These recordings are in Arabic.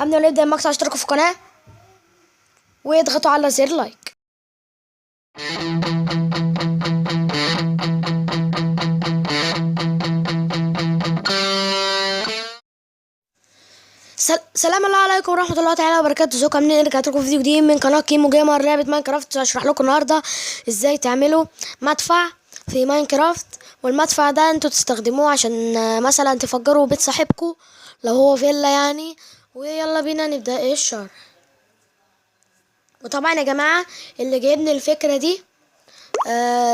قبل ما نبدأ المقطع اشتركوا في القناة واضغطوا على زر لايك. سلام الله عليكم ورحمة الله تعالى وبركاته. ازيكم عاملين؟ رجعت لكم فيديو جديد من قناة كيمو جيمر لعبة ماينكرافت. هشرح لكم النهارده ازاي تعملوا مدفع في ماينكرافت، والمدفع ده انتوا تستخدموه عشان مثلا تفجروا بيت صاحبكم لو هو فيلا يعني. ويلا بينا نبدأ الشرح. وطبعا يا جماعة اللي جايبني الفكرة دي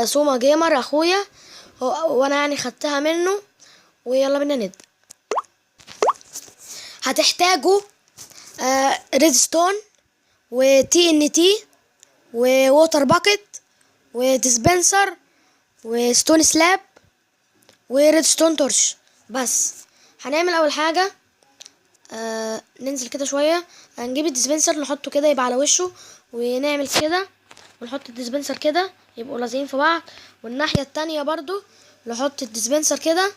سوما جيمر اخويا، وانا يعني خدتها منه. ويلا بينا نبدأ. هتحتاجوا ريدستون وتي ان تي ووتر باكيت وديسبنسر وستون سلاب وريدستون تورش. بس هنعمل اول حاجة ننزل كده شوية، هنجيب الديسبنسر نحطه كده يبقى على وشه، ونعمل كده ونحط الديسبنسر كده يبقوا لازقين في بعض، والناحية التانية برضو نحط الديسبنسر كده،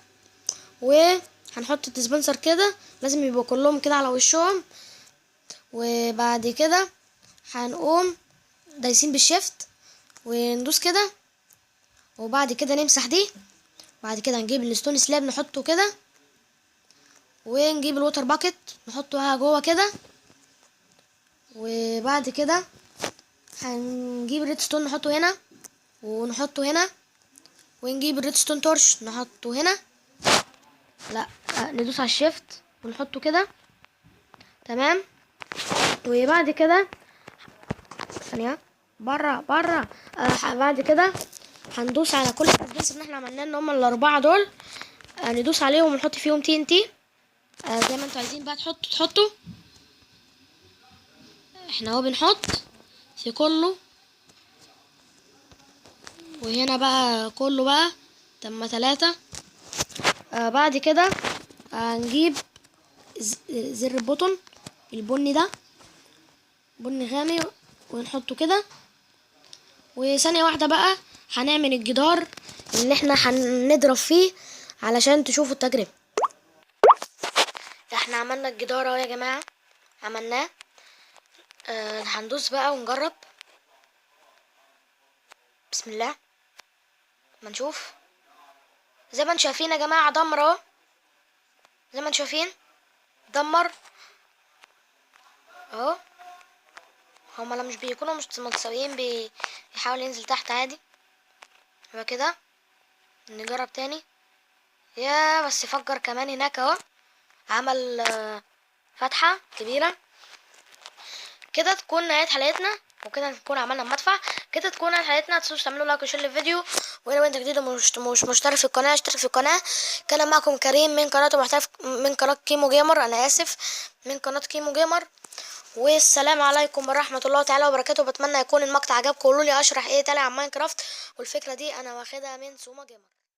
وهنحط الديسبنسر كده لازم يبقوا كلهم كده على وشهم. وبعد كده هنقوم دايسين بالشيفت وندوس كده، وبعد كده نمسح دي. بعد كده نجيب الستون سلاب نحطه كده، ونجيب الوتر باكيت نحطه جوه كده، وبعد كده هنجيب الريدستون نحطه هنا ونحطه هنا، ونجيب الريدستون تورش نحطه هنا. لا ندوس على الشيفت ونحطه كده تمام. وبعد كده ثانية بره بعد كده هندوس على كل الاسبيس اللي احنا عملناه ان هم الاربعة دول، ندوس عليهم ونحط فيهم تي ان تي زي ما انتوا عايزين بقى تحطوا. احنا اهو بنحط في كله، وهنا بقى كله بقى تم 3. بعد كده هنجيب زر البوتون البني ده، بني غامق، ونحطه كده. وثانية واحدة بقى هنعمل الجدار اللي احنا هنضرب فيه علشان تشوفوا التجربة. احنا عملنا الجدار اهو يا جماعة، عملناه. هندوس بقى ونجرب. بسم الله. ما نشوف زي ما انتم شايفين يا جماعة دمر اهو، زي ما انتم شايفين دمر اهو. هما لما مش بيكونوا مش متساويين بيحاول ينزل تحت عادي. يبقى كده نجرب تاني. يا بس يفجر كمان هناك اهو، عمل فتحة كبيرة. كده تكون نهاية حلقتنا، وكده نكون عملنا المدفع. كده تكون نهاية حلقتنا. متنسوش تعملوا لايك وشير للفيديو، ولو انت جديد ومش مشترك في القناة اشترك في القناة. كان معكم كريم من قناة محترف من قناة كيمو جيمر، انا اسف، من قناة كيمو جيمر. والسلام عليكم ورحمة الله تعالى وبركاته. بتمنى يكون المقطع عجبكم. قولوا لي اشرح ايه تاني عن ماينكرافت، والفكرة دي انا واخدها من سوما جيمر.